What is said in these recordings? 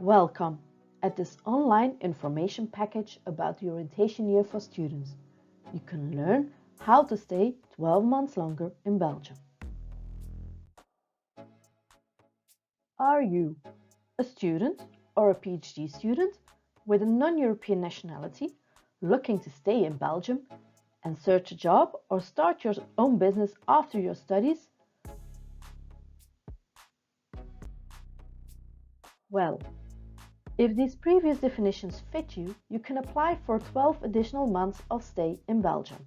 Welcome at this online information package about the orientation year for students. You can learn how to stay 12 months longer in Belgium. Are you a student or a PhD student with a non-European nationality looking to stay in Belgium and search a job or start your own business after your studies? Well, if these previous definitions fit you, you can apply for 12 additional months of stay in Belgium.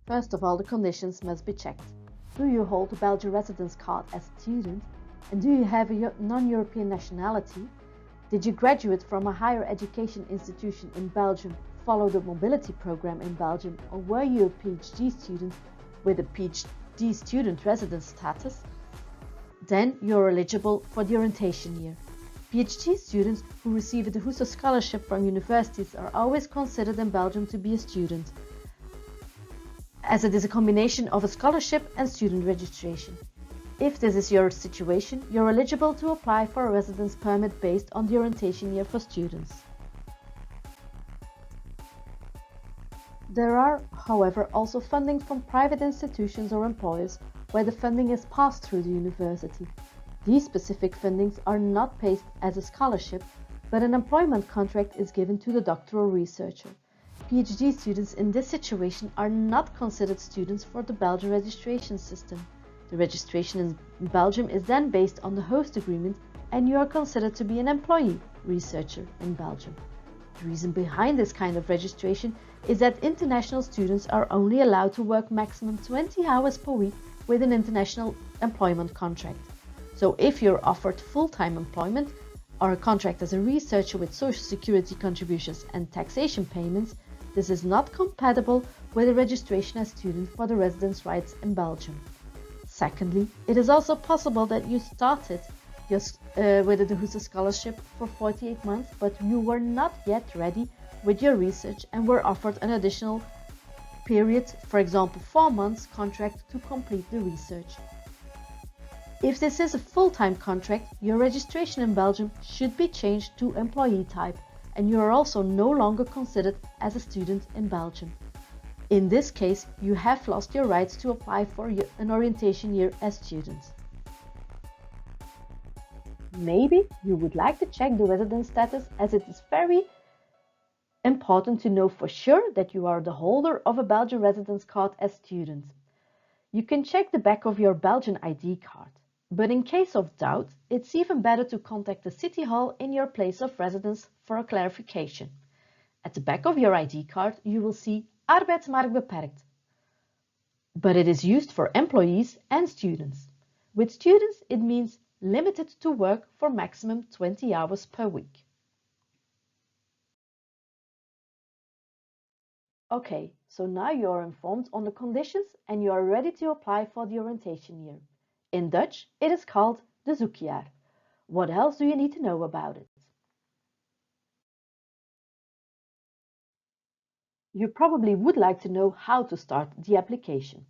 First of all, the conditions must be checked. Do you hold a Belgian residence card as a student? And do you have a non-European nationality? Did you graduate from a higher education institution in Belgium, follow the mobility program in Belgium, or were you a PhD student with a PhD student residence status? Then you're eligible for the orientation year. PhD students who receive the Husserl Scholarship from universities are always considered in Belgium to be a student, as it is a combination of a scholarship and student registration. If this is your situation, you're eligible to apply for a residence permit based on the orientation year for students. There are, however, also funding from private institutions or employers where the funding is passed through the university. These specific fundings are not paid as a scholarship, but an employment contract is given to the doctoral researcher. PhD students in this situation are not considered students for the Belgian registration system. The registration in Belgium is then based on the host agreement and you are considered to be an employee researcher in Belgium. The reason behind this kind of registration is that international students are only allowed to work maximum 20 hours per week with an international employment contract. So if you're offered full-time employment or a contract as a researcher with social security contributions and taxation payments, this is not compatible with a registration as student for the residence rights in Belgium. Secondly, it is also possible that you started with the Husserl Scholarship for 48 months, but you were not yet ready with your research and were offered an additional period, for example 4 months contract to complete the research. If this is a full-time contract, your registration in Belgium should be changed to employee type, and you are also no longer considered as a student in Belgium. In this case, you have lost your rights to apply for an orientation year as students. Maybe you would like to check the residence status, as it is very important to know for sure that you are the holder of a Belgian residence card as student. You can check the back of your Belgian ID card. But in case of doubt, it's even better to contact the city hall in your place of residence for a clarification. At the back of your ID card, you will see Arbeidsmarkt beperkt. But it is used for employees and students. With students, it means limited to work for maximum 20 hours per week. Okay, so now you are informed on the conditions and you are ready to apply for the orientation year. In Dutch, it is called the zoekjaar. What else do you need to know about it? You probably would like to know how to start the application.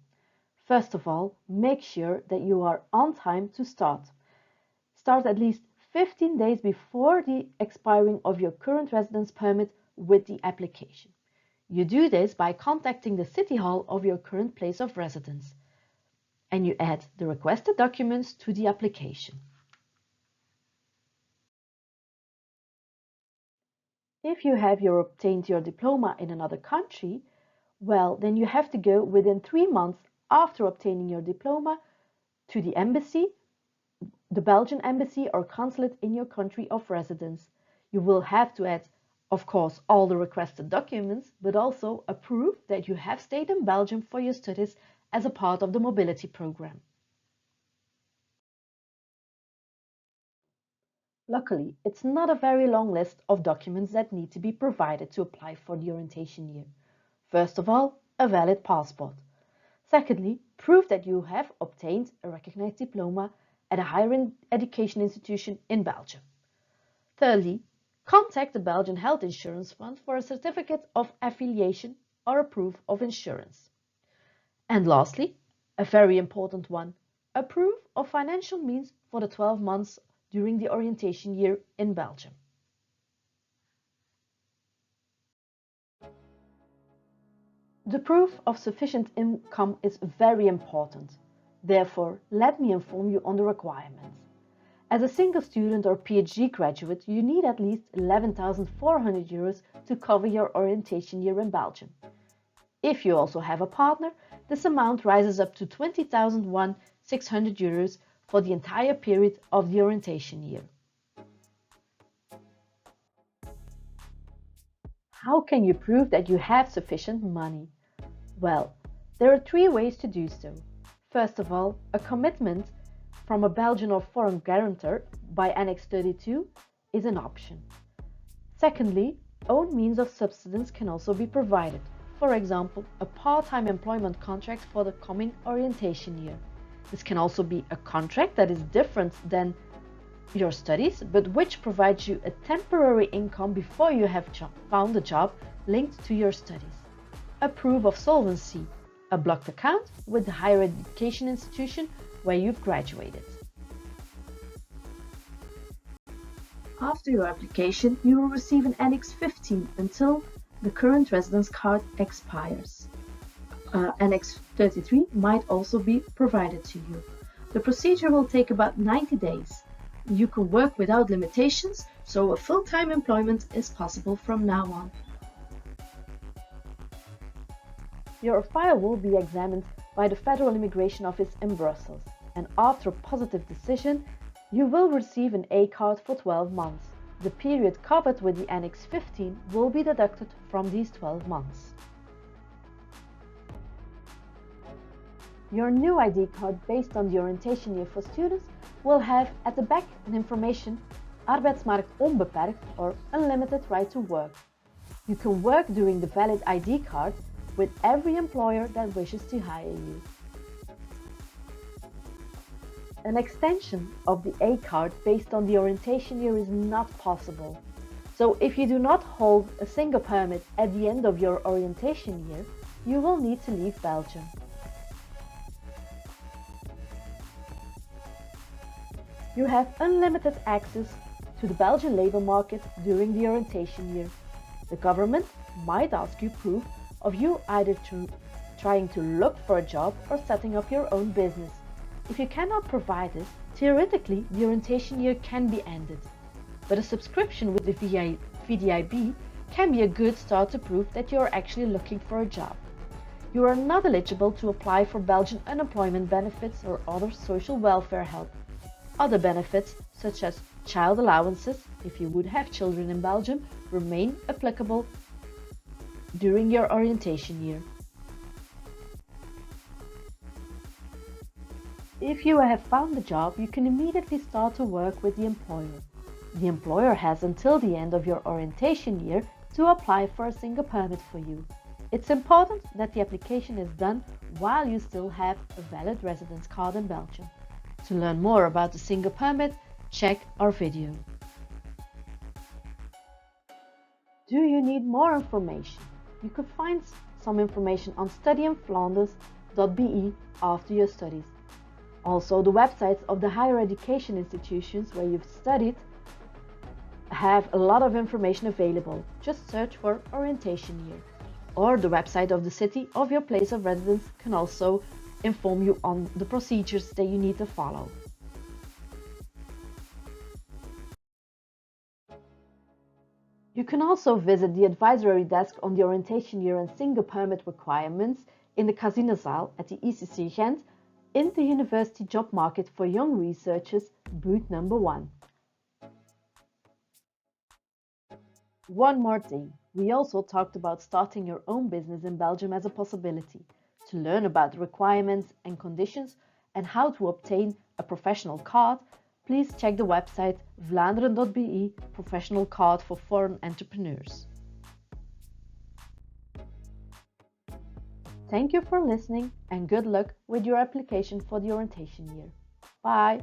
First of all, make sure that you are on time to start. Start at least 15 days before the expiring of your current residence permit with the application. You do this by contacting the city hall of your current place of residence, and you add the requested documents to the application. If you have obtained your diploma in another country, well, then you have to go within 3 months after obtaining your diploma to the embassy, the Belgian embassy or consulate in your country of residence. You will have to add, of course, all the requested documents, but also a proof that you have stayed in Belgium for your studies as a part of the mobility program. Luckily, it's not a very long list of documents that need to be provided to apply for the orientation year. First of all, a valid passport. Secondly, proof that you have obtained a recognized diploma at a higher education institution in Belgium. Thirdly, contact the Belgian Health Insurance Fund for a certificate of affiliation or a proof of insurance. And lastly, a very important one, A proof of financial means for the 12 months during the orientation year in Belgium. The proof of sufficient income is very important. Therefore, let me inform you on the requirements. As a single student or PhD graduate, you need at least 11,400 euros to cover your orientation year in Belgium. If you also have a partner, this amount rises up to 20,600 euros for the entire period of the orientation year. How can you prove that you have sufficient money? Well, there are three ways to do so. First of all, a commitment from a Belgian or foreign guarantor by Annex 32 is an option. Secondly, own means of subsistence can also be provided. For example, a part-time employment contract for the coming orientation year. This can also be a contract that is different than your studies, but which provides you a temporary income before you have found a job linked to your studies. A proof of solvency, a blocked account with the higher education institution where you've graduated. After your application, you will receive an Annex 15 until the current residence card expires. Annex 33 might also be provided to you. The procedure will take about 90 days. You can work without limitations, so a full-time employment is possible from now on. Your file will be examined by the Federal Immigration Office in Brussels, and after a positive decision, you will receive an A card for 12 months. The period covered with the Annex 15 will be deducted from these 12 months. Your new ID card based on the orientation year for students will have at the back an information arbeidsmarkt onbeperkt or unlimited right to work. You can work during the valid ID card with every employer that wishes to hire you. An extension of the A card based on the orientation year is not possible. So if you do not hold a single permit at the end of your orientation year, you will need to leave Belgium. You have unlimited access to the Belgian labour market during the orientation year. The government might ask you proof of you either trying to look for a job or setting up your own business. If you cannot provide this, theoretically the orientation year can be ended. But a subscription with the VDIB can be a good start to prove that you are actually looking for a job. You are not eligible to apply for Belgian unemployment benefits or other social welfare help. Other benefits, such as child allowances, if you would have children in Belgium, remain applicable during your orientation year. If you have found a job, you can immediately start to work with the employer. The employer has until the end of your orientation year to apply for a single permit for you. It's important that the application is done while you still have a valid residence card in Belgium. To learn more about the single permit, check our video. Do you need more information? You can find some information on studyinflanders.be after your studies. Also, the websites of the higher education institutions where you've studied have a lot of information available. Just search for orientation year. Or the website of the city of your place of residence can also inform you on the procedures that you need to follow. You can also visit the advisory desk on the orientation year and single permit requirements in the Kasinezaal at the ECC Ghent in the University Job Market for Young Researchers, booth number 1. One more thing, we also talked about starting your own business in Belgium as a possibility. To learn about the requirements and conditions and how to obtain a professional card, please check the website Vlaanderen.be Professional Card for Foreign Entrepreneurs. Thank you for listening and good luck with your application for the orientation year. Bye!